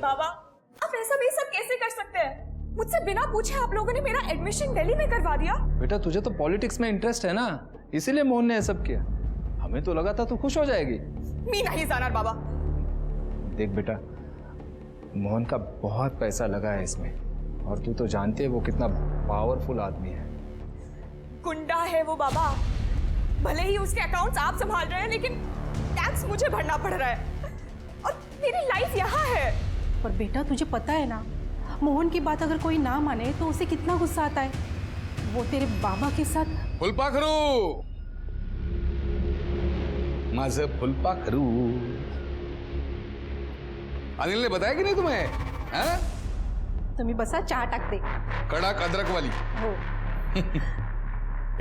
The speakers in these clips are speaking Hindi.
बाबा, आप ऐसा भी सब कैसे कर सकते हैं? मुझसे बिना पूछे आप लोगों ने मेरा एडमिशन दिल्ली में करवा दिया। बेटा तुझे तो पॉलिटिक्स में इंटरेस्ट है ना, इसीलिए मोहन ने ये सब किया। हमें तो लगा था तू खुश हो जाएगी। मी नहीं जाना बाबा। देख बेटा, मोहन का बहुत पैसा लगा है इसमें, और तू तो जानती है वो कितना पावरफुल आदमी है। गुंडा है वो बाबा। भले ही उसके अकाउंट्स आप संभाल रहे हैं, लेकिन टैक्स मुझे भरना पड़ रहा है और मेरी लाइफ यहाँ है। पर बेटा तुझे पता है ना, मोहन की बात अगर कोई ना माने तो उसे कितना गुस्सा आता है। वो तेरे बाबा के साथ फुलपाखरू, माझं फुलपाखरू। अनिल ने बताया कि नहीं तुम्हें? हाँ? तुम्ही बसा, चहा टाकते। कड़क अदरक वाली। हो।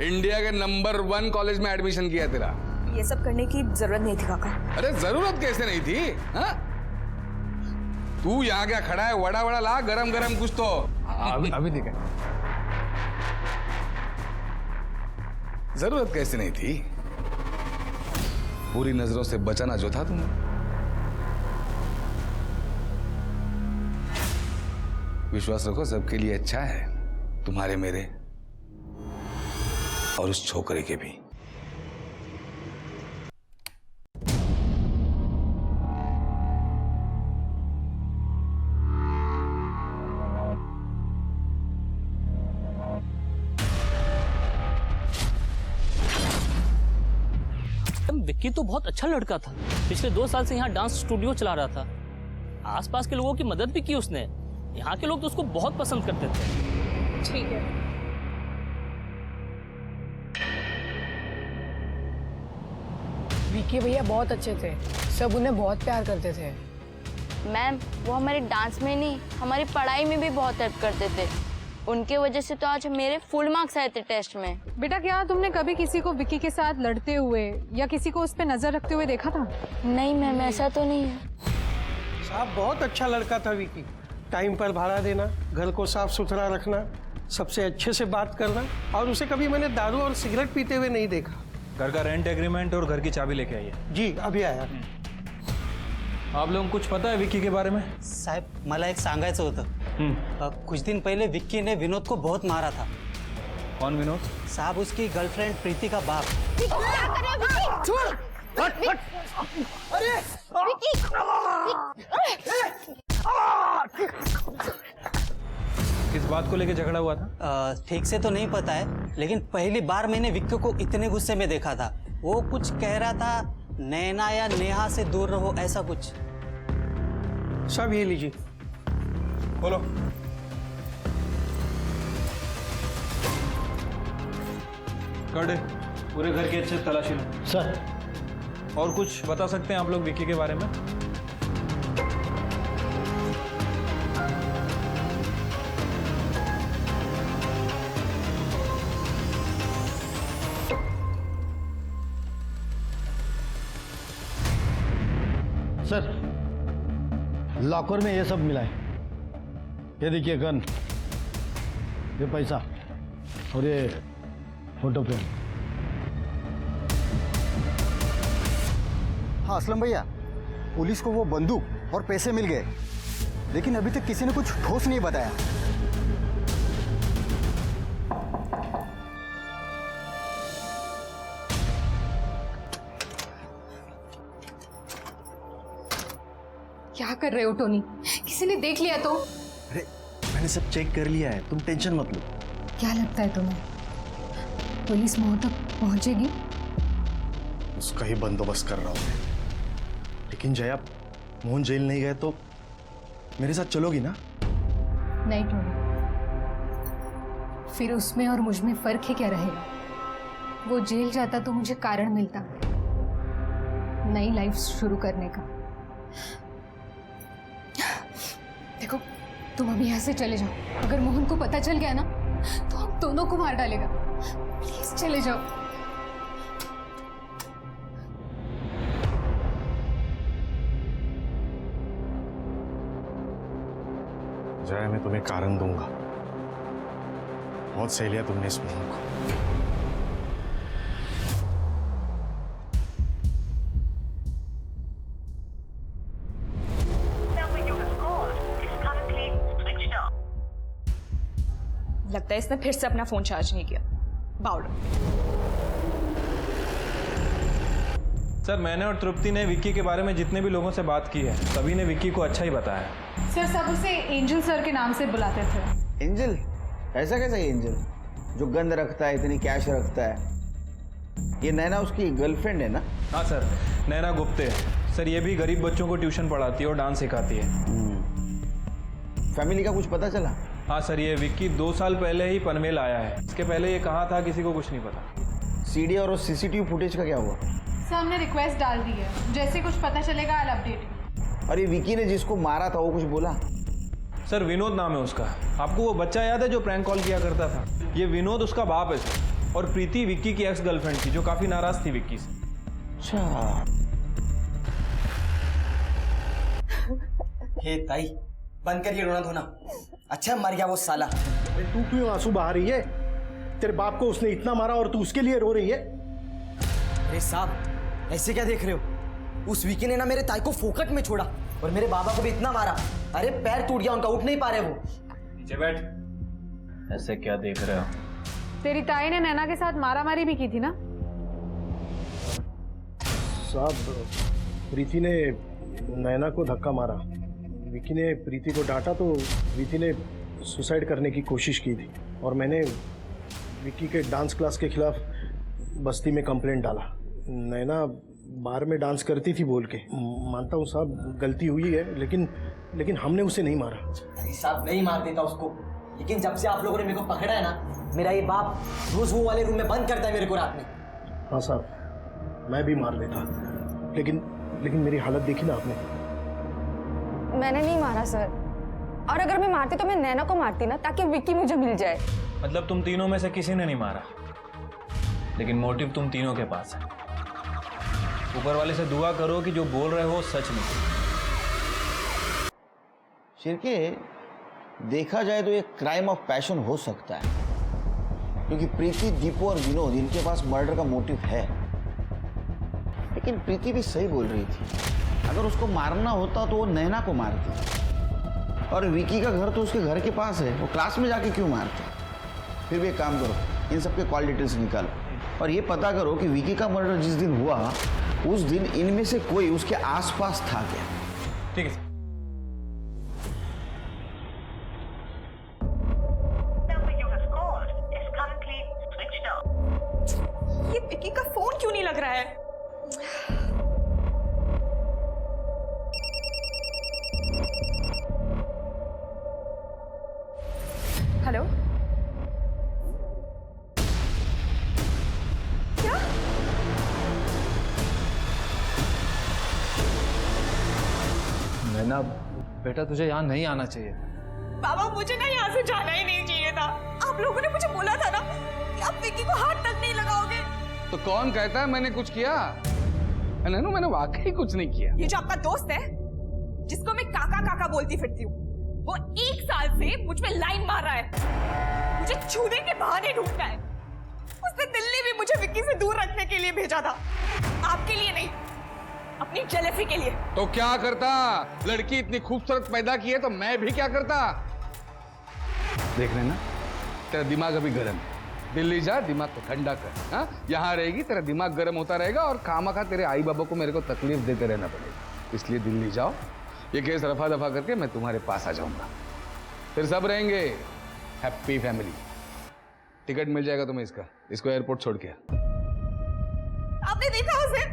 इंडिया के नंबर 1 कॉलेज में एडमिशन किया तेरा। ये सब करने की जरूरत नहीं थी काका। अरे जरूरत कैसे नहीं थी? हाँ? तू यहाँ क्या खड़ा है? वड़ा वड़ा ला, गरम गरम कुछ तो। अभी ठीक है। जरूरत कैसे नहीं थी? पूरी नजरों से बचाना जो था तुम्हें। विश्वास रखो, सबके लिए अच्छा है, तुम्हारे, मेरे और उस छोकरे के भी। विक्की तो बहुत अच्छा लड़का था। पिछले 2 साल से यहाँ डांस स्टूडियो चला रहा था। आसपास के लोगों की मदद भी की उसने। यहाँ के लोग तो उसको बहुत पसंद करते थे। ठीक है। विक्की भैया बहुत अच्छे थे, सब उन्हें बहुत प्यार करते थे। मैम, वो हमारे डांस में नहीं, हमारी पढ़ाई में भी बहुत हेल्प करते थे। उनके वजह से तो आज मेरे फुल मार्क्स आए थे टेस्ट में। बेटा क्या तुमने कभी किसी को विक्की के साथ लड़ते हुए या किसी को उस पर नजर रखते हुए देखा था? नहीं मैम, ऐसा तो नहीं है। साहब बहुत अच्छा लड़का था विक्की। टाइम पर भाड़ा देना, घर को साफ सुथरा रखना, सबसे अच्छे से बात करना, और उसे कभी मैंने दारू और सिगरेट पीते हुए नहीं देखा। घर का रेंट एग्रीमेंट और घर की चाबी लेके आइए। जी अभी आया। आप लोगों को कुछ पता है विक्की के बारे में? साहेब, मला एक सांगायचं होतं। कुछ दिन पहले विक्की ने विनोद को बहुत मारा था। कौन विनोद? साहब, उसकी गर्लफ्रेंड प्रीति का बाप। किस बात को लेके झगड़ा हुआ था? ठीक से तो नहीं पता है, लेकिन पहली बार मैंने विक्की को इतने गुस्से में देखा था। वो कुछ कह रहा था, नैना या नेहा से दूर रहो, ऐसा कुछ। सब ये लीजिए। बोलो। कर पूरे घर की अच्छे से तलाशी लो। सर। और कुछ बता सकते हैं आप लोग विक्की के बारे में? सर, लॉकर में ये सब मिला है। ये देखिए गन, ये पैसा और ये फोटो फ्रेम। हाँ असलम भैया, पुलिस को वो बंदूक और पैसे मिल गए, लेकिन अभी तक किसी ने कुछ ठोस नहीं बताया। क्या कर रहे हो टोनी? किसी ने देख लिया तो? अरे मैंने सब चेक कर लिया है, तुम टेंशन मत लो। क्या लगता है तुम्हें पुलिस मोहन तक पहुंचेगी? उसका ही बंदोबस्त कर रहा हूँ मैं। लेकिन जया, मोहन जेल नहीं गए तो मेरे साथ चलोगी ना? नहीं टोनी, फिर उसमें और मुझ में फर्क ही क्या रहेगा? वो जेल जाता तो मुझे कारण मिलता नई लाइफ शुरू करने का। देखो, तुम अभी यहाँ से चले जाओ। अगर मोहन को पता चल गया ना तो हम दोनों को मार डालेगा। प्लीज चले जाओ। जया, मैं तुम्हें कारण दूंगा। बहुत सह लिया तुमने इस मोहन को। number you have called लगता है इसने फिर से अपना फोन चार्ज नहीं किया। बाउल। सर मैंने और तृप्ति ने विक्की के बारे में जितने भी लोगों से बात की है सभी ने विक्की को अच्छा ही बताया। सर सब उसे एंजल सर के नाम से बुलाते थे। एंजल? ऐसा कैसा एंजल जो गंद रखता है, इतनी कैश रखता है? ये नैना उसकी गर्लफ्रेंड है ना? हाँ सर, नैना गुप्ते। सर ये भी गरीब बच्चों को ट्यूशन पढ़ाती है और डांस सिखाती है। फैमिली का कुछ पता चला? हाँ सर, ये विक्की 2 साल पहले ही पनवेल आया है। इसके पहले ये कहाँ था किसी को कुछ नहीं पता। सीडी और सीसीटीवी फुटेज का क्या हुआ? सर हमने रिक्वेस्ट डाल दी है, जैसे कुछ पता चलेगा आई अपडेट। और ये विक्की ने जिसको मारा था वो कुछ बोला? सर विनोद नाम है उसका। आपको वो बच्चा याद है जो प्रैंक कॉल किया करता था? ये विनोद उसका बाप है सर। और प्रीति विक्की की एक्स गर्लफ्रेंड थी जो काफी नाराज थी विक्की से। अच्छा। हे ताई, बंद कर ये रोना धोना। अच्छा मर गया वो साला। तू क्यों आंसू बहा रही है? तेरे बाप को उसने इतना मारा और तू उसके लिए रो रही है? अरे साहब ऐसे क्या देख रहे हो? उस विक्की ने ना मेरे ताई को फोकट में छोड़ा और मेरे बाबा को भी इतना मारा। अरे पैर टूट गया उनका, उठ नहीं पा रहे वो। नीचे बैठ। ऐसे क्या देख रहे हो? तेरी ताई ने नैना के साथ मारामारी भी की थी ना? साहब प्रीति ने नैना को धक्का मारा, विक्की ने प्रीति को डांटा तो प्रीति ने सुसाइड करने की कोशिश की थी और मैंने विक्की के डांस क्लास के खिलाफ बस्ती में कंप्लेंट डाला। नैना बार में डांस करती थी बोल के। मानता हूँ साहब गलती हुई है, लेकिन हमने उसे नहीं मारा। अरे साहब नहीं मार देता उसको, लेकिन जब से आप लोगों ने मेरे को पकड़ा है ना, मेरा ये बाप रोज वो वाले रूम में बंद करता है मेरे को रात में। हाँ साहब मैं भी मार लेता, लेकिन मेरी हालत देखी ना आपने। मैंने नहीं मारा सर, और अगर मैं मारती तो मैं नैना को मारती ना, ताकि विक्की मुझे मिल जाए। मतलब तुम तीनों में से किसी ने नहीं मारा, लेकिन मोटिव तुम तीनों के पास है। ऊपर वाले से दुआ करो कि जो बोल रहे हो सच निकले। शिरके, देखा जाए तो ये क्राइम ऑफ पैशन हो सकता है, क्योंकि प्रीति, दीपू और विनोद इनके पास मर्डर का मोटिव है। लेकिन प्रीति भी सही बोल रही थी, अगर उसको मारना होता तो वो नैना को मारती। और विकी का घर तो उसके घर के पास है, वो क्लास में जाके क्यों मारते? फिर भी एक काम करो, इन सबके कॉल डिटेल्स निकालो और ये पता करो कि विकी का मर्डर जिस दिन हुआ उस दिन इनमें से कोई उसके आसपास था क्या। ठीक है। ये विक्की का फोन क्यों नहीं लग रहा है? हेलो, क्या? नैना बेटा तुझे यहाँ नहीं आना चाहिए। बाबा मुझे ना यहाँ से जाना ही नहीं चाहिए था। आप लोगों ने मुझे बोला था ना कि आप विक्की को हाथ तक नहीं लगाओगे। तो कौन कहता है मैंने कुछ किया? नैनू मैंने वाकई कुछ नहीं किया। ये जो आपका दोस्त है जिसको मैं काका काका बोलती फिरती हूँ, वो 1 साल से मुझ पे लाइन मार रहा है, मुझे छूने के बहाने ढूंढता है। उसने दिल्ली भी मुझे विक्की से दूर रखने के लिए भेजा था, आपके लिए नहीं, अपनी जेलसी के लिए। तो क्या करता? लड़की इतनी खूबसूरत पैदा की है तो मैं भी क्या करता? देख रहे ना, तेरा दिमाग अभी गर्म है। दिल्ली जा, दिमाग को ठंडा कर। हाँ, यहाँ रहेगी तेरा दिमाग गर्म होता रहेगा और खामखा तेरे आई बाबा को मेरे को तकलीफ देते रहना पड़ेगा। इसलिए दिल्ली जाओ, ये केस रफा दफा करके मैं तुम्हारे पास आ जाऊंगा, फिर सब रहेंगे हैप्पी फैमिली। टिकट मिल जाएगा तुम्हें इसको एयरपोर्ट छोड़ के। आपने देखा उसे?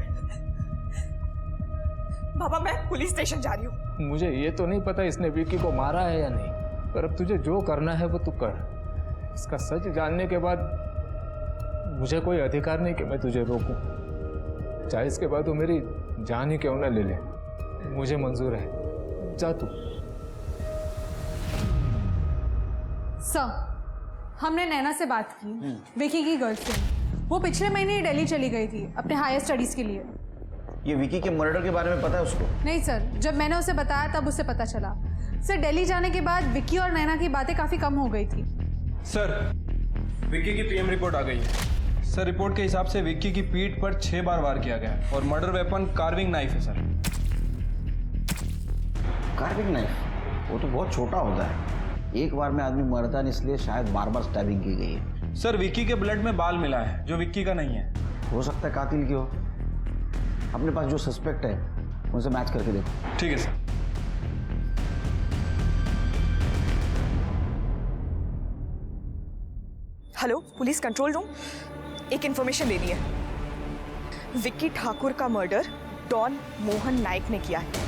बाबा मैं पुलिस स्टेशन जा रही हूँ। मुझे ये तो नहीं पता इसने विक्की को मारा है या नहीं, पर अब तुझे जो करना है वो तू कर। इसका सच जानने के बाद मुझे कोई अधिकार नहीं कि मैं तुझे रोकूं, चाहे इसके बाद वो मेरी जान ही क्यों ना ले ले, मुझे मंजूर है। जा तू। सर हमने नैना से बात की, विकी की गर्लफ्रेंड। वो पिछले महीने ही दिल्ली चली गई थी अपने हायर स्टडीज के लिए। ये विकी के मर्डर के बारे में पता है उसको? नहीं सर, जब मैंने उसे बताया तब उसे पता चला। सर दिल्ली जाने के बाद विकी और नैना की बातें काफी कम हो गई थी। सर विक्की की पीएम रिपोर्ट आ गई है। सर रिपोर्ट के हिसाब से विक्की की पीठ पर 6 बार वार किया गया है और मर्डर वेपन कार्विंग नाइफ है। Sir carving knife? वो तो बहुत छोटा होता है। एक बार में आदमी मरता नहीं, इसलिए शायद बार बार स्टैबिंग की गई है। सर विक्की के ब्लड में बाल मिला है जो विक्की का नहीं है। हो सकता है कातिल की हो। अपने पास जो सस्पेक्ट है उनसे मैच करके देखो। ठीक है sir. Hello police control room, एक इंफॉर्मेशन लेनी है। विक्की ठाकुर का मर्डर डॉन मोहन नायक ने किया है।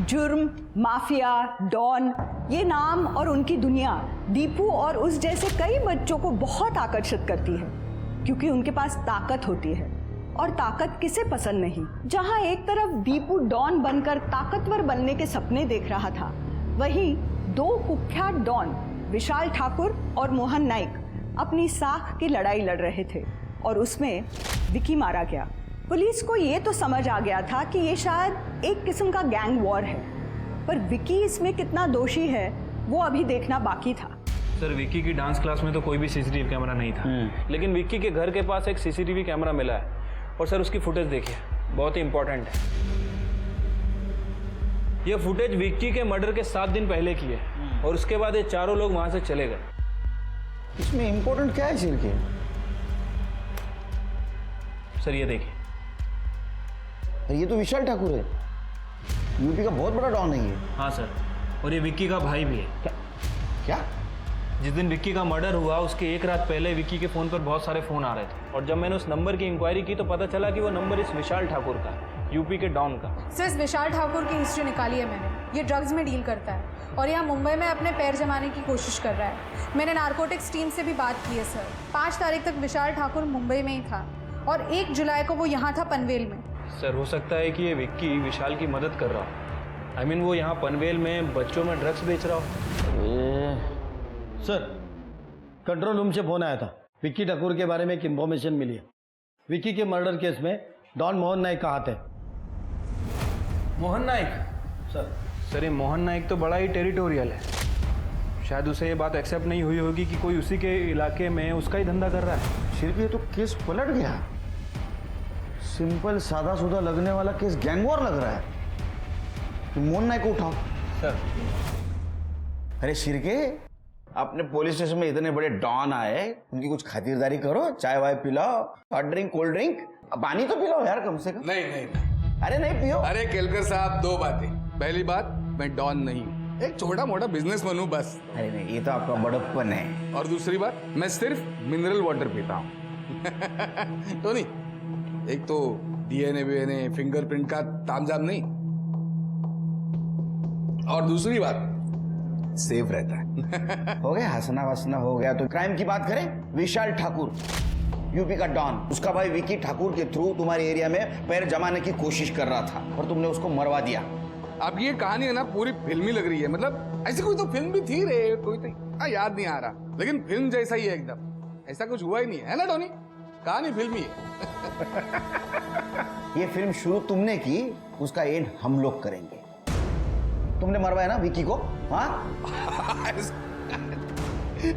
जुर्म, माफिया, डॉन, ये नाम और उनकी दुनिया दीपू और उस जैसे कई बच्चों को बहुत आकर्षित करती है, क्योंकि उनके पास ताकत होती है। और ताकत किसे पसंद नहीं। जहां एक तरफ दीपू डॉन बनकर ताकतवर बनने के सपने देख रहा था, वहीं दो कुख्यात डॉन विशाल ठाकुर और मोहन नाइक अपनी साख की लड़ाई लड़ रहे थे और उसमें विक्की मारा गया। पुलिस को ये तो समझ आ गया था कि ये शायद एक किस्म का गैंग वॉर है, पर विक्की इसमें कितना दोषी है वो अभी देखना बाकी था। सर विक्की की डांस क्लास में तो कोई भी सीसीटीवी कैमरा नहीं था, लेकिन विक्की के घर के पास एक सीसीटीवी कैमरा मिला है और सर उसकी फुटेज देखिए, बहुत ही इंपॉर्टेंट है। यह फुटेज विक्की के मर्डर के 7 दिन पहले की है और उसके बाद ये चारों लोग वहां से चले गए। इसमें इंपॉर्टेंट क्या है सिर के? सर ये देखिए, ये तो विशाल ठाकुर है, यूपी का बहुत बड़ा डॉन है ये। हाँ सर, और ये विक्की का भाई भी है। क्या? जिस दिन विक्की का मर्डर हुआ उसके एक रात पहले विक्की के फ़ोन पर बहुत सारे फ़ोन आ रहे थे और जब मैंने उस नंबर की इंक्वायरी की तो पता चला कि वो नंबर इस विशाल ठाकुर का, यूपी के डॉन का। सर इस विशाल ठाकुर की हिस्ट्री निकाली है मैंने। ये ड्रग्स में डील करता है और यहाँ मुंबई में अपने पैर जमाने की कोशिश कर रहा है। मैंने नारकोटिक्स टीम से भी बात की है सर। 5 तारीख तक विशाल ठाकुर मुंबई में ही था और 1 जुलाई को वो यहाँ था पनवेल में। सर हो सकता है कि ये विक्की विशाल की मदद कर रहा हो। आई मीन वो यहाँ पनवेल में बच्चों में ड्रग्स बेच रहा हो। सर कंट्रोल रूम से फोन आया था, विक्की ठाकुर के बारे में एक इंफॉर्मेशन मिली है। विक्की के मर्डर केस में डॉन मोहन नाइक का हाथ है। मोहन नाइक? सर ये मोहन नाइक तो बड़ा ही टेरिटोरियल है, शायद उसे ये बात एक्सेप्ट नहीं हुई होगी कि कोई उसी के इलाके में उसका ही धंधा कर रहा है। सिर्फ ये तो केस पलट गया। सिंपल सादा सुधा लगने वाला केस गैंग वॉर लग रहा है। तुम मोहन नाइक को उठाओ। सर अरे शिरके, अपने पुलिस स्टेशन में इतने बड़े डॉन आए, उनकी कुछ खातिरदारी करो, चाय वाय पिलाओ, हॉट ड्रिंक, कोल्ड ड्रिंक, पानी तो पिलाओ यार कम से कम। नहीं। अरे नहीं पियो। अरे केलकर साहब, 2 बातें। पहली बात, मैं डॉन नहीं, एक छोटा मोटा बिजनेसमैन हूं बस। अरे नहीं, ये तो आपका बड़प्पन है। और दूसरी बात, मैं सिर्फ मिनरल वाटर पीता हूं। तो नहीं, एक तो डीएनए वीएनए फिंगरप्रिंट का तामझाम नहीं, और दूसरी बात सेफ रहता है। हो गया हंसना वसना हो गया। तो क्राइम की बात करें, विशाल ठाकुर यूपी का डॉन, उसका भाई विक्की ठाकुर के थ्रू तुम्हारे एरिया में पैर जमाने की कोशिश कर रहा था और तुमने उसको मरवा दिया। अब ये कहानी है ना पूरी फिल्मी लग रही है। मतलब ऐसी कोई तो फिल्म भी थी रे, कोई तो याद नहीं आ रहा, लेकिन फिल्म जैसा ही है एकदम। ऐसा कुछ हुआ ही नहीं है ना टोनी, कहानी फिल्मी है। ये फिल्म शुरू तुमने की, उसका एंड हम लोग करेंगे। तुमने मरवाया ना विक्की को? हाँ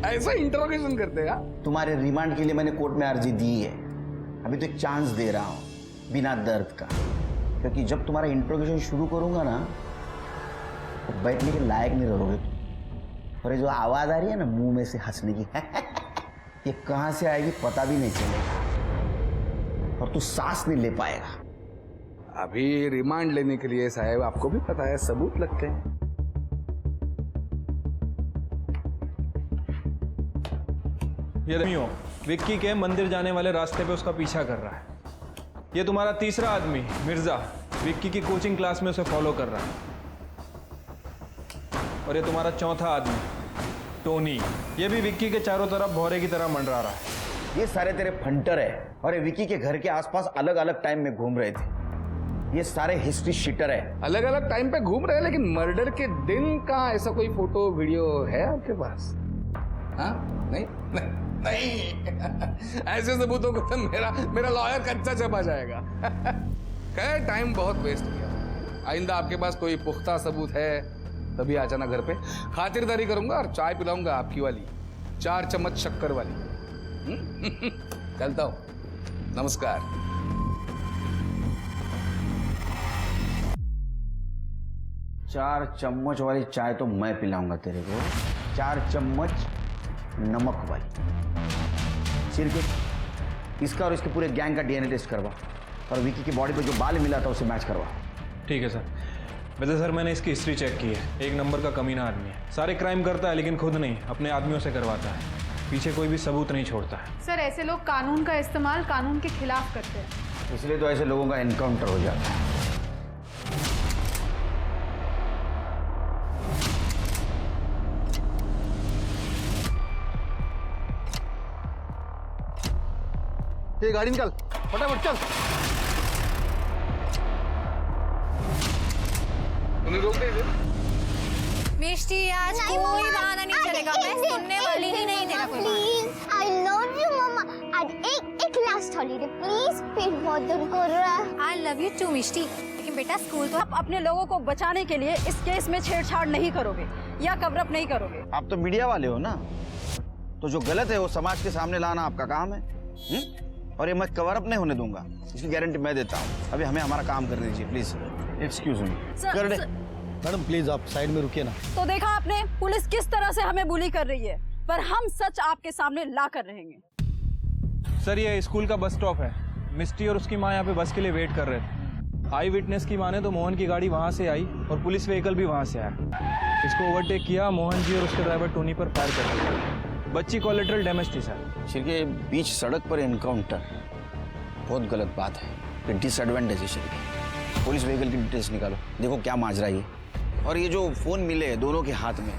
ऐसा इंटरोगेशन करते हैं। तुम्हारे रिमांड के लिए मैंने कोर्ट में अर्जी दी है। अभी तो एक चांस दे रहा हूं बिना दर्द का, क्योंकि जब तुम्हारा इंटरोगेशन शुरू करूंगा ना तो बैठने के लायक नहीं रहोगे। और ये जो आवाज आ रही है ना मुंह में से हंसने की, ये कहां से आएगी पता भी नहीं चलेगा और तू सांस नहीं ले पाएगा। अभी रिमांड लेने के लिए साहब आपको भी पता है सबूत लगते हैं। ये देखियो, विक्की के मंदिर जाने वाले रास्ते पे उसका पीछा कर रहा है। ये तुम्हारा तीसरा आदमी मिर्जा, विक्की की कोचिंग क्लास में उसे फॉलो कर रहा है। और ये तुम्हारा चौथा आदमी टोनी, ये भी विक्की के चारों तरफ भौरे की तरह मंडरा रहा है। ये सारे तेरे फंटर है और ये विक्की के घर के आसपास अलग अलग टाइम में घूम रहे थे। ये सारे हिस्ट्री शीटर है। अलग अलग टाइम पे घूम रहे हैं, लेकिन मर्डर के दिन का ऐसा कोई फोटो वीडियो है आपके पास? हाँ? नहीं ऐसे सबूतों को तो मेरा लॉयर कच्चा चबा जाएगा। खैर टाइम बहुत वेस्ट किया। आइंदा आपके पास कोई पुख्ता सबूत है तभी आ जाना घर पे, खातिरदारी करूंगा और चाय पिलाऊंगा आपकी वाली 4 चम्मच शक्कर वाली। चलता हूं, नमस्कार। 4 चम्मच वाली चाय तो मैं पिलाऊंगा तेरे को, 4 चम्मच नमक वाली। सिर्फ इसका और इसके पूरे गैंग का डीएनए टेस्ट करवा और विकी की बॉडी पे जो बाल मिला था उसे मैच करवा। ठीक है सर। वैसे सर मैंने इसकी हिस्ट्री चेक की है, एक नंबर का कमीना आदमी है, सारे क्राइम करता है लेकिन खुद नहीं, अपने आदमियों से करवाता है, पीछे कोई भी सबूत नहीं छोड़ता है। सर ऐसे लोग कानून का इस्तेमाल कानून के खिलाफ करते हैं, इसलिए तो ऐसे लोगों का एनकाउंटर हो जाता है। ये गाड़ी निकाल, फटाफट चल। उन्हें रोक दे। मिष्टी आज कोई बहाना नहीं चलेगा, मैं सुनने वाली ही नहीं तेरा कोई बहाना। I love you मम्मा, आज एक लास्ट हॉलीडे प्लीज, पेट बहुत दर्द कर रहा है। I love you too मिष्टी, लेकिन बेटा स्कूल तो आप अपने लोगों को बचाने के लिए इस केस में छेड़छाड़ नहीं करोगे या कवर अप नहीं करोगे। आप तो मीडिया वाले हो ना, तो जो गलत है वो समाज के सामने लाना आपका काम है। और ये मैं कवर अप नहीं होने दूंगा, इसकी गारंटी मैं देता हूँ। अभी हमें हमारा काम करने दीजिए प्लीज। Excuse me. कर दे मैडम प्लीज आप साइड में रुकिए ना। तो देखा आपने पुलिस किस तरह से हमें बुली कर रही है, पर हम सच आपके सामने ला कर रहेंगे। सर ये स्कूल का बस स्टॉप है, मिस्टी और उसकी माँ यहाँ पे बस के लिए वेट कर रहे थे। आई विटनेस की माने तो मोहन की गाड़ी वहाँ से आई और पुलिस व्हीकल भी वहाँ से आया। इसको ओवरटेक किया, मोहन जी और उसके ड्राइवर टोनी पर फायर कर दिया। बच्ची कोलेटरल डैमेज थी सर। शिरके बीच सड़क पर एनकाउंटर बहुत गलत बात है, ये डिसएडवांटेज है शिरके। पुलिस व्हीकल की डिटेल्स निकालो, देखो क्या माजरा ये। और ये जो फोन मिले दोनों के हाथ में,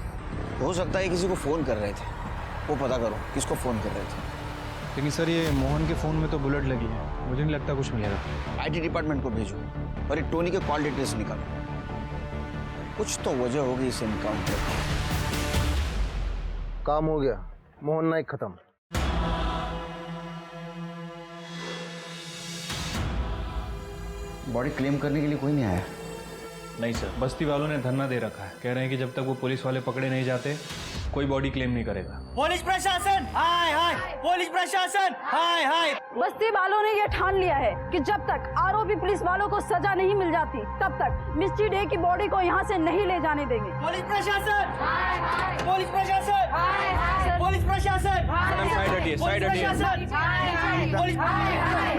हो सकता है किसी को फोन कर रहे थे, वो पता करो किसको फोन कर रहे थे। लेकिन सर ये मोहन के फोन में तो बुलेट लगी है, मुझे नहीं लगता कुछ मिलेगा। आईटी डिपार्टमेंट को भेजो और ये टोनी के कॉल डिटेल्स निकालो, कुछ तो वजह होगी इस एनकाउंटर की। काम हो गया, मोहन नाइक खत्म। बॉडी क्लेम करने के लिए कोई नहीं आया? नहीं सर, बस्ती वालों ने धरना दे रखा है, कह रहे हैं कि जब तक वो पुलिस वाले पकड़े नहीं जाते कोई बॉडी क्लेम नहीं करेगा। पुलिस प्रशासन हाय हाय, पुलिस प्रशासन हाय हाय। बस्ती वालों ने यह ठान लिया है कि जब तक आरोपी पुलिस वालों को सजा नहीं मिल जाती तब तक मिस्टी डे की बॉडी को यहाँ से नहीं ले जाने देंगे। पुलिस प्रशासन, पुलिस प्रशासन, पुलिस प्रशासन, साइड हटिए, साइड हटिए।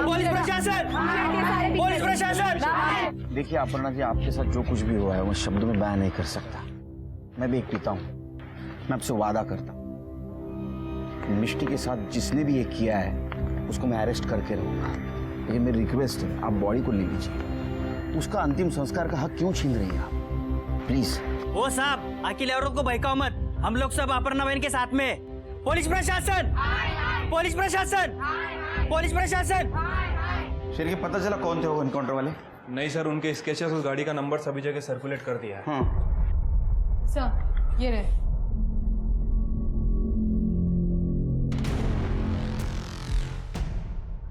पुलिस प्रशासन, पुलिस प्रशासन। देखिए अपर्णा जी, आपके साथ जो कुछ भी हुआ है वो शब्दों में बयान नहीं कर सकता। मैं भी एक पिता हूँ, मैं आपसे वादा करता हूँ मिष्टी के साथ जिसने भी ये किया है उसको मैं अरेस्ट करके रहूंगा। लेकिन मेरी रिक्वेस्ट है आप बॉडी को ले लीजिए, उसका अंतिम संस्कार का हक क्यों छीन रही हैं आप? प्लीज। ओ साहब, अकेले औरत को बहकाओ मत, हम लोग सब अपर्णा बहन के साथ में। पुलिस प्रशासन, पुलिस प्रशासन, पुलिस प्रशासन। शेर के पता चला कौन थे वो एनकाउंटर वाले? नहीं सर, उनके स्केचेस उस गाड़ी का नंबर सभी जगह सर्कुलेट कर दिया है। सर ये रहे।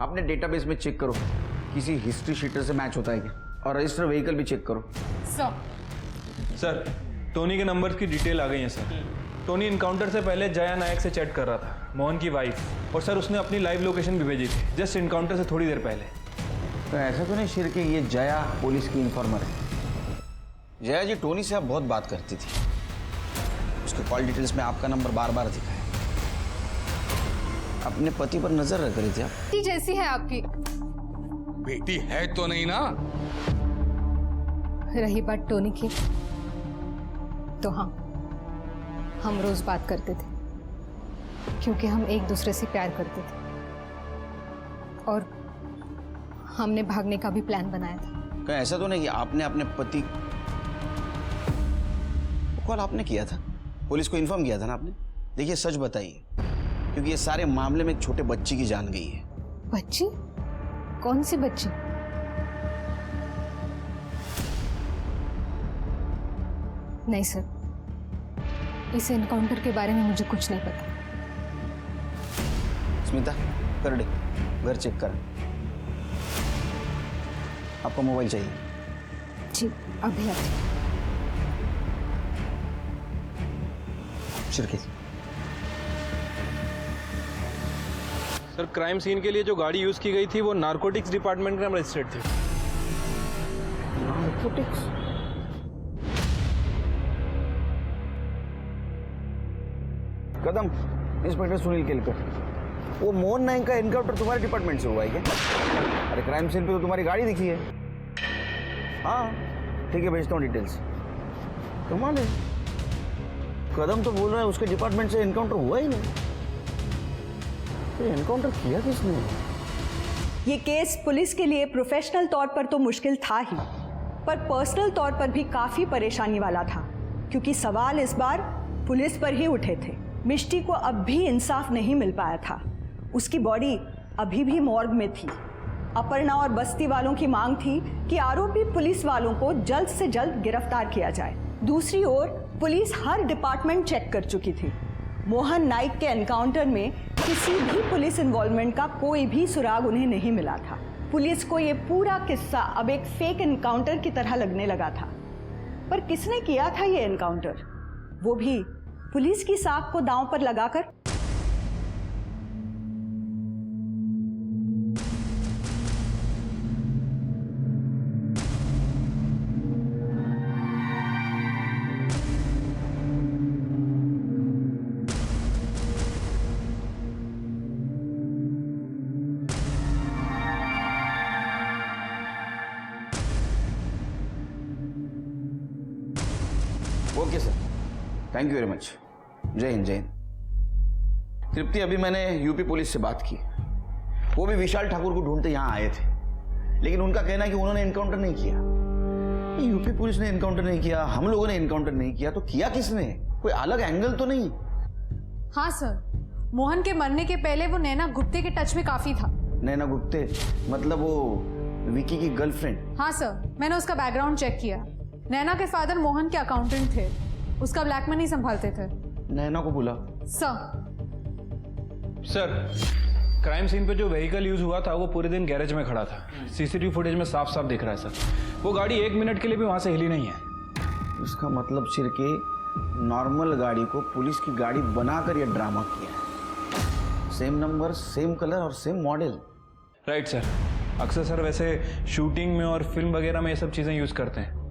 अपने डेटाबेस में चेक करो किसी हिस्ट्री शीटर से मैच होता है क्या, और रजिस्टर व्हीकल भी चेक करो। सर टोनी के नंबर्स की डिटेल आ गई है सर। टोनी इनकाउंटर से पहले जया नायक से चैट कर रहा था, मोहन की वाइफ, और सर उसने अपनी लाइव लोकेशन भी भेजी थी जस्ट इनकाउंटर से थोड़ी देर पहले। तो ऐसा तो नहीं शेर के ये जया पुलिस की इन्फॉर्मर है? जया जी टोनी से आप बहुत बात करती थी, उसके कॉल डिटेल्स में आपका नंबर बार बार दिखा है। अपने पति पर नजर रख रही थी आप? बेटी जैसी है आपकी। बेटी है तो नहीं ना? रही बात टोनी की, तो हाँ हम रोज बात करते थे क्योंकि हम एक दूसरे से प्यार करते थे और हमने भागने का भी प्लान बनाया था। कहीं ऐसा तो नहीं कि आपने अपने पति कॉल आपने किया था, पुलिस को इन्फॉर्म किया था ना आपने? देखिए सच बताइए, क्योंकि ये सारे मामले में एक छोटे बच्ची की जान गई है। बच्ची? कौन सी बच्ची? नहीं सर, इस एनकाउंटर के बारे में मुझे कुछ नहीं पता। स्मिता कर दे, घर चेक कर। आपका मोबाइल चाहिए? जी अभी आते। शिरके सर क्राइम सीन के लिए जो गाड़ी यूज की गई थी वो नारकोटिक्स डिपार्टमेंट में रजिस्टर्ड थी। नारकोटिक्स? कदम, इंस्पेक्टर सुनील केलकर। वो मोहन नायक का एनकाउंटर तुम्हारे डिपार्टमेंट से हुआ है क्या? अरे क्राइम सीन पे तो तुम्हारी गाड़ी दिखी है। हाँ ठीक है, भेजता हूँ डिटेल्स। कमाल है, कदम तो बोल रहा है उसके डिपार्टमेंट से एनकाउंटर हुआ ही नहीं। ये एनकाउंटर किया किसने? ये केस पुलिस के लिए प्रोफेशनल तौर पर तो मुश्किल था ही, पर पर्सनल तौर पर भी काफ़ी परेशानी वाला था, क्योंकि सवाल इस बार पुलिस पर ही उठे थे। मिष्टी को अब भी इंसाफ नहीं मिल पाया था। उसकी बॉडी अभी भी मॉर्ग में थी। अपर्णा और बस्ती वालों की मांग थी कि आरोपी पुलिस वालों को जल्द से जल्द गिरफ्तार किया जाए। दूसरी ओर पुलिस हर डिपार्टमेंट चेक कर चुकी थी। मोहन नाइक के एनकाउंटर में किसी भी पुलिस इन्वॉल्वमेंट का कोई भी सुराग उन्हें नहीं मिला था। पुलिस को ये पूरा किस्सा अब एक फेक एनकाउंटर की तरह लगने लगा था। पर किसने किया था ये एनकाउंटर, वो भी पुलिस की साख को दांव पर लगाकर? Okay sir, thank you very much. जय हिंद, जय हिंद। तृप्ति, अभी मैंने यूपी पुलिस से बात की। वो भी विशाल ठाकुर को ढूंढते यहाँ आए थे, लेकिन उनका कहना है कि उन्होंने एनकाउंटर नहीं किया। यूपी पुलिस ने एनकाउंटर नहीं किया, हम लोगों ने एनकाउंटर नहीं किया, तो किया किसने? कोई अलग एंगल तो नहीं? हाँ सर, मोहन के मरने के पहले वो नैना गुप्ते के टच में काफी था। नैना गुप्ते मतलब वो विकी की गर्लफ्रेंड? हाँ सर, मैंने उसका बैकग्राउंड चेक किया। नैना के फादर मोहन के अकाउंटेंट थे, उसका ब्लैक मनी संभालते थे। नैना को बुला। सर, क्राइम सीन पे जो व्हीकल यूज हुआ था वो पूरे दिन गैरेज में खड़ा था। सीसीटीवी फुटेज में साफ साफ दिख रहा है सर। वो गाड़ी 1 मिनट के लिए भी वहां से हिली नहीं है। इसका मतलब सिर के नॉर्मल गाड़ी को पुलिस की गाड़ी बनाकर यह ड्रामा किया है। सेम नंबर, सेम कलर और सेम मॉडल। Right sir. अक्सर सर वैसे शूटिंग में और फिल्म वगैरह में ये सब चीजें यूज करते हैं।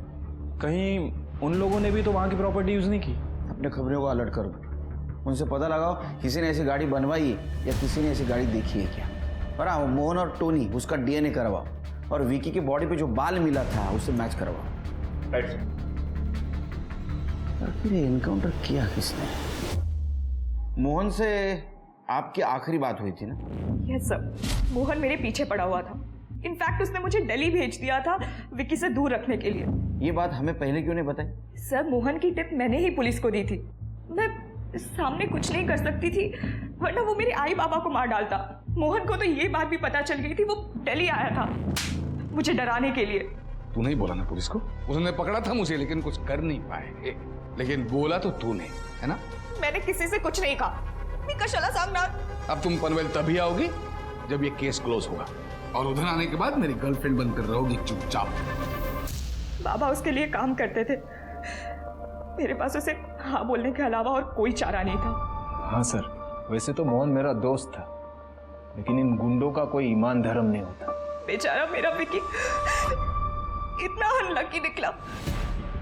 कहीं उन लोगों ने भी तो वहां की प्रॉपर्टी यूज नहीं की? अपने खबरों को अलर्ट कर दो, उनसे पता लगाओ किसी ने ऐसी गाड़ी बनवाई या किसी ने ऐसी गाड़ी देखी है क्या। और हाँ, मोहन और टोनी उसका डीएनए करवाओ, और विकी की बॉडी पे जो बाल मिला था उससे मैच करवाओ। Right sir. फिर एनकाउंटर किया किसने? मोहन से आपकी आखिरी बात हुई थी ना? यस सर, मोहन मेरे पीछे पड़ा हुआ था। इनफैक्ट उसने मुझे दिल्ली भेज दिया था विकी से दूर रखने के लिए। ये बात हमें पहले क्यों नहीं बताई? सर, मोहन की टिप मैंने ही पुलिस को दी थी। मैं सामने कुछ नहीं कर सकती थी, वरना वो मेरे आई बाबा को मार डालता। मोहन को तो ये बात भी पता चल गई थी, वो दिल्ली आया था मुझे डराने के लिए। तू नहीं बोला ना पुलिस को? उसने पकड़ा था मुझे, लेकिन कुछ कर नहीं पाए। लेकिन बोला तो तूने, है ना? मैंने किसी से कुछ नहीं कहा। मी कशाला सांगणार? अब तुम पनवेल तभी आओगी जब ये केस क्लोज होगा, और उधर आने के बाद मेरी गर्लफ्रेंड बनकर रहोगी चुपचाप। बाबा उसके लिए काम करते थे, मेरे पास उसे हाँ बोलने के अलावा और कोई चारा नहीं था। हाँ सर, वैसे तो मोहन मेरा दोस्त था, लेकिन इन गुंडों का कोई ईमान धर्म नहीं होता। बेचारा मेरा विकी इतना अनलकी निकला।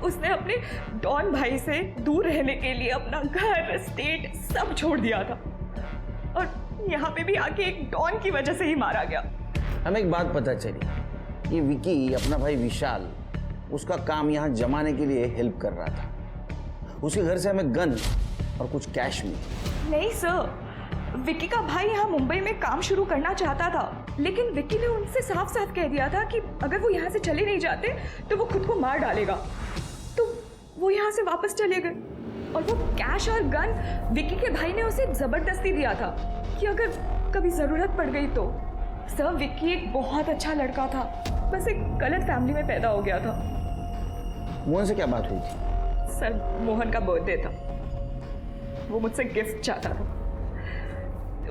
उसने अपने डॉन भाई से दूर रहने के लिए अपना घर, स्टेट सब छोड़ दिया था, और यहाँ पे भी आके एक डॉन की वजह से ही मारा गया। हमें एक बात पता चली कि विकी अपना भाई विशाल उसका काम यहाँ जमाने के लिए हेल्प कर रहा था। उसके घर से हमें गन और कुछ कैश मिली। नहीं सर, विकी का भाई यहाँ मुंबई में काम शुरू करना चाहता था, लेकिन विकी ने उनसे साफ साफ कह दिया था कि अगर वो यहाँ से चले नहीं जाते तो वो खुद को मार डालेगा। तो वो यहाँ से वापस चले गए, और वो कैश और गन विकी के भाई ने उसे जबरदस्ती दिया था कि अगर कभी जरूरत पड़ गई तो। सर, विकी एक बहुत अच्छा लड़का था, बस एक गलत फैमिली में पैदा हो गया था। मोहन से क्या बात हुई थी? सर, मोहन का बर्थडे था, वो मुझसे गिफ्ट चाहता था।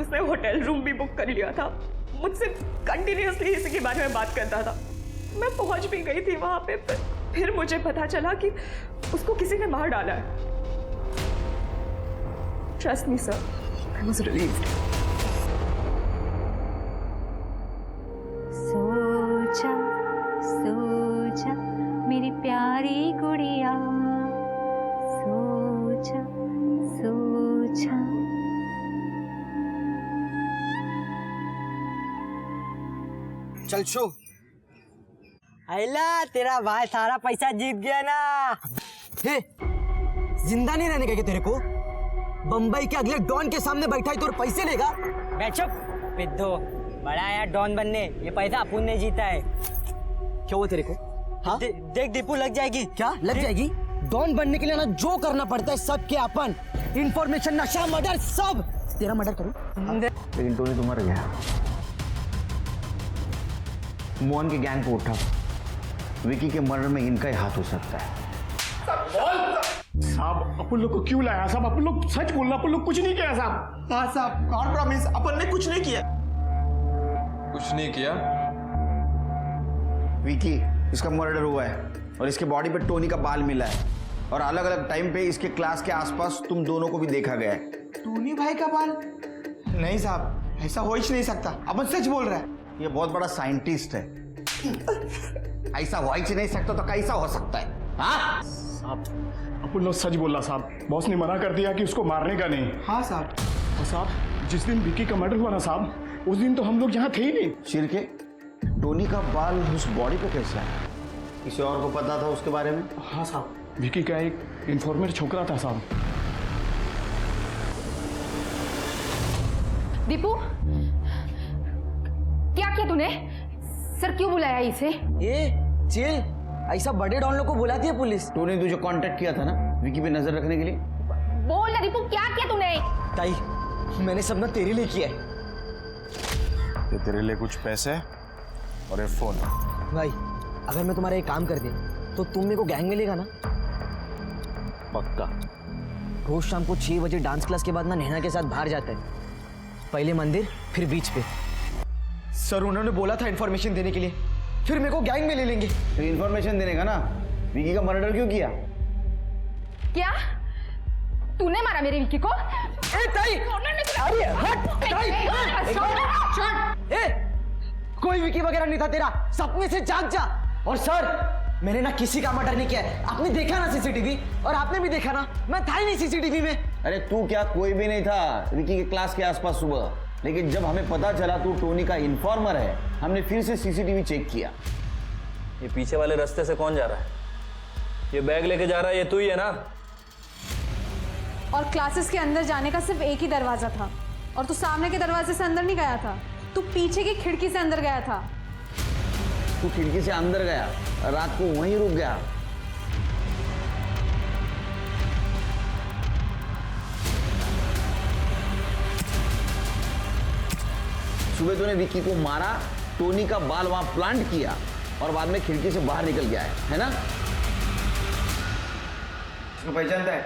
उसने होटल रूम भी बुक कर लिया था, मुझसे कंटिन्यूअसली इसी के बारे में बात करता था। मैं पहुंच भी गई थी वहां पे, फिर मुझे पता चला कि उसको किसी ने मार डाला है। Trust me sir, I was relieved. सोचा सोचा मेरी प्यारी गुड़िया, सोचा सोचा चल शो। आइला तेरा भाई सारा पैसा जीत गया ना। हे, जिंदा नहीं रहने का क्या तेरे को? बम्बई के अगले डॉन के सामने बैठा है तो और पैसे लेगा? बैचअप पिद्दो, बड़ा आया डॉन बनने, ये पैसा अपुन ने जीता है। क्या हुआ तेरे को? हाँ? देख दीपू लग जाएगी। क्या लग जाएगी? डॉन बनने के लिए ना जो करना पड़ता है सब के अपन, इंफॉर्मेशन, नशा, मर्डर, सब तेरा मर्डर करूं। लेकिन टोनी तो मर गया। मोहन के गैंग को उठा, विकी के मर्डर में इनका ही हाथ हो सकता है। साहब अपन लोग को क्यों लाया साहब? अपन लोग सच बोलना, अपन लोग कुछ नहीं किया साहब। हाँ साहब, गॉड प्रॉमिस, अपन ने कुछ नहीं किया। कुछ नहीं किया? विकी, इसका मर्डर हुआ है और इसके बॉडी पे टोनी का बाल मिला है और अलग अलग टाइम पे इसके क्लास के आसपास तुम दोनों को भी देखा गया है। टोनी भाई का बाल? नहीं साहब, ऐसा हो ही नहीं सकता, अपन सच बोल रहा है। ये बहुत बड़ा साइंटिस्ट है। ऐसा हो ही नहीं सकता तो कैसा हो सकता है? हाँ साहब, अपन लोग सच बोला साहब। बॉस ने मना कर दिया कि उसको मारने का नहीं। हाँ साहब। और साहब, जिस दिन विकी का मर्डर हुआ ना साहब, उस दिन तो हम लोग यहाँ थे ही नहीं। चिरके, टोनी का बाल उस बॉडी पे कैसे आया? किसी और को पता था उसके बारे में? हाँ साहब, विकी का एक इन्फॉर्मर छोकरा था साहब। दीपू, क्या किया तूने? सर क्यों बुलाया इसे? ये चिल, ऐसा बड़े डॉन लोग को बुलाती है पुलिस। टोनी तुझे कांटेक्ट किया था ना विकी पे नजर रखने के लिए? बोल ना दीपू, क्या किया तूने? ताई, मैंने सब ना तेरे लिए किया है। ये तेरे लिए कुछ पैसे और ये फोन। भाई, अगर मैं तुम्हारा एक काम कर दिया तो तुम मेरे को गैंग में लेगा ना? पक्का। रोज शाम को 6 बजे डांस क्लास के बाद ना नैना के साथ बाहर जाता है। पहले मंदिर, फिर बीच पे। सर उन्होंने बोला था इन्फॉर्मेशन देने के लिए, फिर मेरे को गैंग में ले लेंगे। तो इन्फॉर्मेशन देने का ना, विकी का मर्डर क्यों किया? क्या तूने मारा मेरे विकी को? ए ताई, अरे हट ताई, ए, कोई विकी वगैरह नहीं था तेरा, सपने से जाग जा। और सर, मैंने ना किसी का मर्डर नहीं किया है। आपने देखा ना सीसीटीवी, और आपने भी देखा ना, मैं था ही नहीं सीसीटीवी में। अरे तू क्या, कोई भी नहीं था विकी के क्लास के आसपास सुबह। लेकिन जब हमें पता चला तू टोनी का इन्फॉर्मर है, हमने फिर से सीसीटीवी चेक किया। ये पीछे वाले रास्ते से कौन जा रहा है? ये बैग लेके जा रहा है, ये तू ही है ना? और क्लासेस के अंदर जाने का सिर्फ एक ही दरवाजा था, और तू सामने के दरवाजे से अंदर नहीं गया था, तू पीछे की खिड़की से अंदर गया था। तू खिड़की से अंदर गया, रात को वहीं रुक गया। सुबह तूने विकी को मारा, टोनी का बाल वहां प्लांट किया और बाद में खिड़की से बाहर निकल गया है ना? इसको पहचानता है?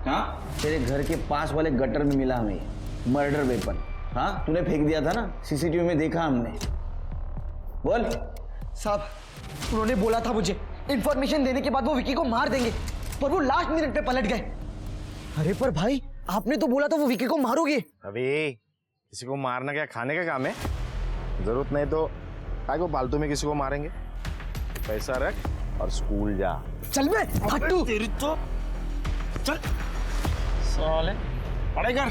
हाँ, तेरे घर के पास वाले गटर में मिला हमें मर्डर वेपन। हाँ, तूने फेंक दिया था ना, सीसीटीवी में देखा हमने। बोल। साहब, उन्होंने बोला था मुझे इंफॉर्मेशन देने के बाद वो विकी को मार देंगे, पर वो लास्ट मिनट पे पलट गए। अरे पर भाई, आपने तो बोला था वो विकी को मारोगे। अबे किसी को मारना क्या खाने का काम है? जरूरत नहीं तो काय को फालतू में किसी को मारेंगे। पैसा रख और स्कूल जा। चल बे फट्टू। तेरी तो चल साले, पढ़ाई कर।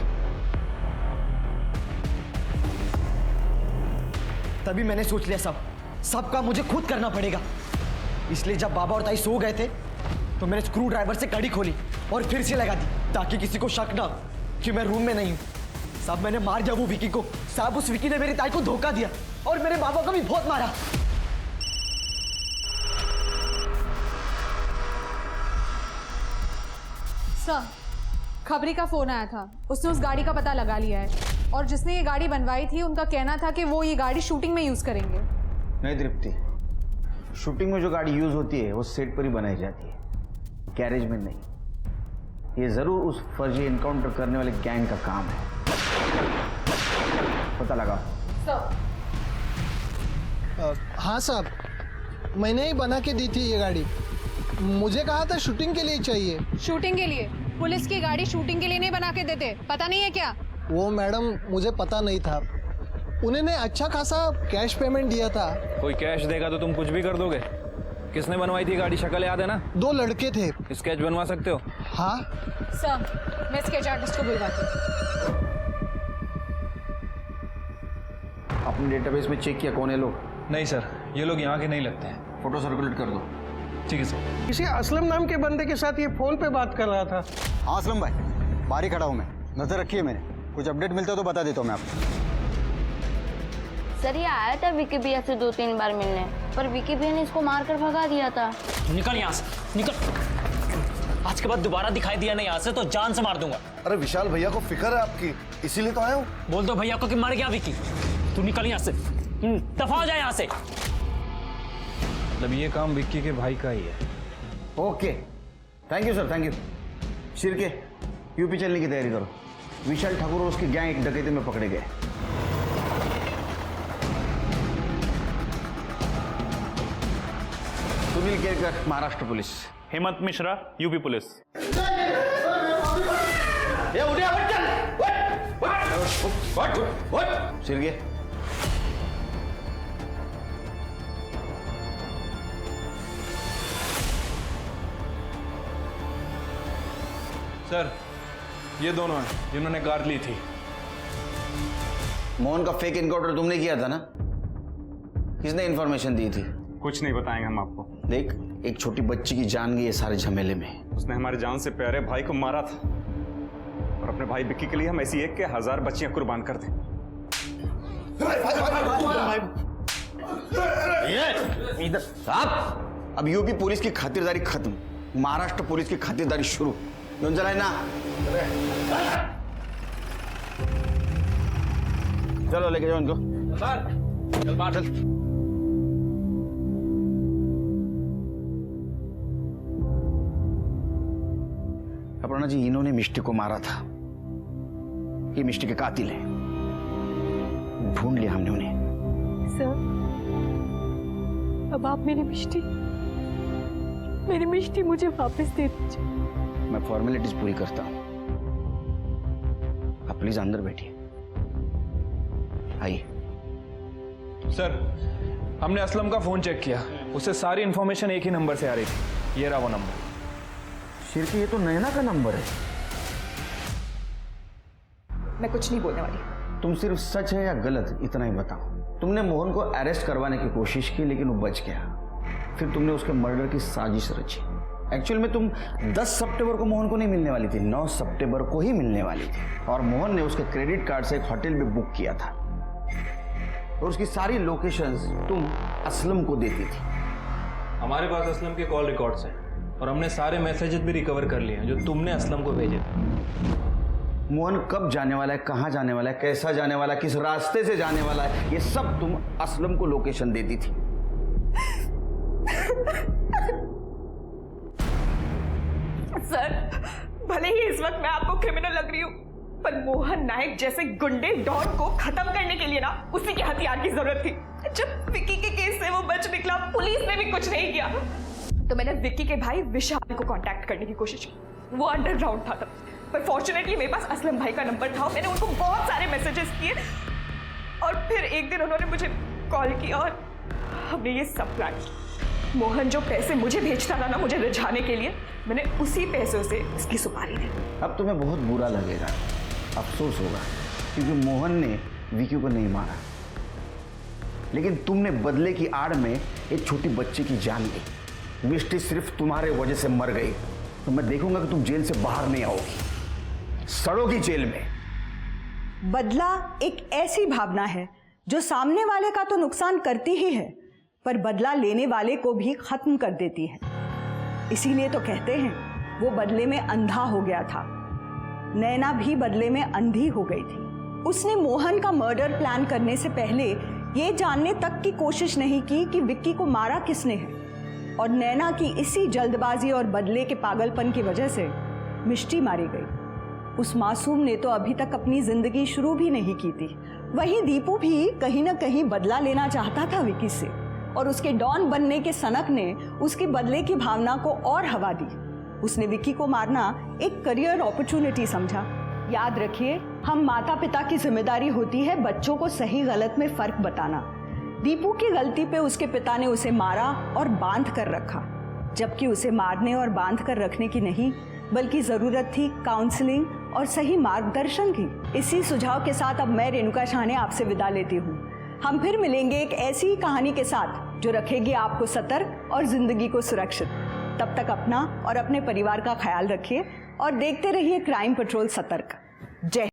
तभी मैंने सोच लिया सब काम मुझे खुद करना पड़ेगा। इसलिए जब बाबा और ताई सो गए थे तो मैंने स्क्रू ड्राइवर से कड़ी खोली और फिर से लगा दी, ताकि किसी को शक ना कि मैं रूम में नहीं हूं। साहब, मैंने मार दिया वो विकी को। साहब, उस विकी ने मेरी ताई को धोखा दिया और मेरे बाबा को भी बहुत मारा। सर, खबरी का फोन आया था, उसने उस गाड़ी का पता लगा लिया है, और जिसने ये गाड़ी बनवाई थी उनका कहना था कि वो ये गाड़ी शूटिंग में यूज करेंगे। नहीं तृप्ति, शूटिंग में जो गाड़ी यूज होती है वो सेट पर ही बनाई जाती है, गैरेज में नहीं। ये जरूर उस फर्जी एनकाउंटर करने वाले गैंग का काम है। पता लगा? हाँ साहब, मैंने ही बना के दी थी ये गाड़ी। मुझे कहा था शूटिंग के लिए चाहिए। शूटिंग के लिए? पुलिस की गाड़ी शूटिंग के लिए नहीं बना के देते, पता नहीं है क्या? वो मैडम, मुझे पता नहीं था। उन्होंने अच्छा खासा कैश पेमेंट दिया था। कोई कैश देगा तो तुम कुछ भी कर दोगे? किसने बनवाई थी गाड़ी, शक्ल याद है ना? 2 लड़के थे। स्केच बनवा सकते हो? हाँ सर, मैं स्केच आर्टिस्ट को बुलवाती हूँ। अपने डेटाबेस में चेक किया कौन है लोग? नहीं सर, ये लोग यहाँ के नहीं लगते हैं। फोटो सर्कुलेट कर दो। ठीक है सर। किसी असलम नाम के बंदे के साथ ये फोन पे बात कर रहा था। हाँ असलम भाई, बाहर ही खड़ा हूँ मैं, नजर रखिए मैंने, कुछ अपडेट मिलता है तो बता देता हूँ मैं आपको। सर ये आया था विकी भैया से 2-3 बार मिलने, पर विकी भैया ने इसको मार कर भगा दिया था। निकल यहाँ से, निकल। आज के बाद दोबारा दिखाई दिया नहीं यहाँ से तो जान से मार दूंगा। अरे विशाल भैया को फिक्र है आपकी, इसीलिए तो आया हूँ। बोल दो भैया को कि मर गया विकी। तू निकल यहाँ से, दफा हो जाए यहाँ से। मतलब ये काम विक्की के भाई का ही है। Okay, thank you sir, thank you. Shirke, UP चलने की तैयारी करो। विशाल ठाकुर और उसकी गैंग एक डकैती में पकड़े गए। Sunil Kerkar, Maharashtra police. Hemant Mishra, UP police. Shirke, sir ये दोनों हैं जिन्होंने कार ली थी। मोहन का फेक इनकाउंटर तुमने किया था ना? किसने इन्फॉर्मेशन दी थी? कुछ नहीं बताएंगे हम आपको। देख, एक छोटी बच्ची की जान गई है सारे झमेले में। उसने हमारी जान से प्यारे भाई को मारा था और अपने भाई विक्की के लिए हम ऐसी एक के 1000 बच्चियां कुर्बान कर दें। इधर साहब, अब यूपी पुलिस की खातिरदारी खत्म, महाराष्ट्र पुलिस की खातिरदारी शुरू। क्यों चलाए ना? चलो लेके जाओ इनको। चल बाहर चल। अपर्णा जी, इन्होंने मिष्टी को मारा था। ये मिष्टी के कातिल हैं। ढूंढ लिया हमने उन्हें। सर, अब आप मेरी मिष्टी मुझे वापस दे दीजिए। मैं फॉर्मेलिटीज पूरी करता हूं। आप प्लीज अंदर बैठिए। आइए। सर, हमने असलम का फोन चेक किया, उससे सारी इंफॉर्मेशन एक ही नंबर से आ रही थी। ये रहा वो नंबर। शिरके, ये तो नैना का नंबर है। मैं कुछ नहीं बोलने वाली। तुम सिर्फ सच है या गलत इतना ही बताओ। तुमने मोहन को अरेस्ट करवाने की कोशिश की लेकिन वो बच गया। फिर तुमने उसके मर्डर की साजिश रची। एक्चुअल में तुम 10 सितंबर को मोहन को नहीं मिलने वाली थी, 9 सितंबर को ही मिलने वाली थी। और मोहन ने उसके क्रेडिट कार्ड से एक होटल भी बुक किया था और उसकी सारी लोकेशंस तुम असलम को देती थी। हमारे पास असलम के कॉल रिकॉर्ड्स हैं और हमने सारे मैसेजेस भी रिकवर कर लिए हैं जो तुमने असलम को भेजे थे। मोहन कब जाने वाला है, कहाँ जाने वाला है, कैसा जाने वाला है, किस रास्ते से जाने वाला है, ये सब तुम असलम को लोकेशन देती थी। सर, भले ही इस वक्त मैं आपको क्रिमिनल लग रही हूँ, पर मोहन नायक जैसे गुंडे डॉन को खत्म करने के लिए ना उसी के हथियार की जरूरत थी। जब विक्की के केस से वो बच निकला, पुलिस ने भी कुछ नहीं किया, तो मैंने विक्की के भाई विशाल को कांटेक्ट करने की कोशिश की। वो अंडरग्राउंड था तब, पर फॉर्चुनेटली मेरे पास असलम भाई का नंबर था। मैंने उनको बहुत सारे मैसेजेस किए और फिर एक दिन उन्होंने मुझे कॉल किया और हमने ये सब प्लान किया। मोहन जो पैसे मुझे भेजता था ना मुझे रिझाने के लिए, मैंने उसी पैसों से उसकी सुपारी दी। अब तुम्हें बहुत बुरा लगेगा, अफसोस होगा, क्योंकि मोहन ने विक्की को नहीं मारा, लेकिन तुमने बदले की आड़ में एक छोटी बच्ची की जान ली। मिष्टी सिर्फ तुम्हारे वजह से मर गई, तो मैं देखूंगा कि तुम जेल से बाहर नहीं आओगी, सड़ोगी जेल में। बदला एक ऐसी भावना है जो सामने वाले का तो नुकसान करती ही है, पर बदला लेने वाले को भी खत्म कर देती है। इसीलिए तो कहते हैं वो बदले में अंधा हो गया था। नैना भी बदले में अंधी हो गई थी। उसने मोहन का मर्डर प्लान करने से पहले ये जानने तक की कोशिश नहीं की कि विक्की को मारा किसने है, और नैना की इसी जल्दबाजी और बदले के पागलपन की वजह से मिष्टी मारी गई। उस मासूम ने तो अभी तक अपनी जिंदगी शुरू भी नहीं की थी। वहीं दीपू भी कहीं ना कहीं बदला लेना चाहता था विक्की से, और उसके डॉन बनने के सनक ने उसके बदले की भावना को और हवा दी। उसने विक्की को मारना एक करियर अपॉर्चुनिटी समझा। याद रखिए, हम माता पिता की जिम्मेदारी होती है बच्चों को सही गलत में फर्क बताना। दीपू की गलती पे उसके पिता ने उसे मारा और बांध कर रखा, जबकि उसे मारने और बांध कर रखने की नहीं, बल्कि जरूरत थी काउंसलिंग और सही मार्गदर्शन की। इसी सुझाव के साथ अब मैं रेणुका शाह ने आपसे विदा लेती हूँ। हम फिर मिलेंगे एक ऐसी ही कहानी के साथ जो रखेगी आपको सतर्क और जिंदगी को सुरक्षित। तब तक अपना और अपने परिवार का ख्याल रखिए और देखते रहिए क्राइम पेट्रोल सतर्क। जय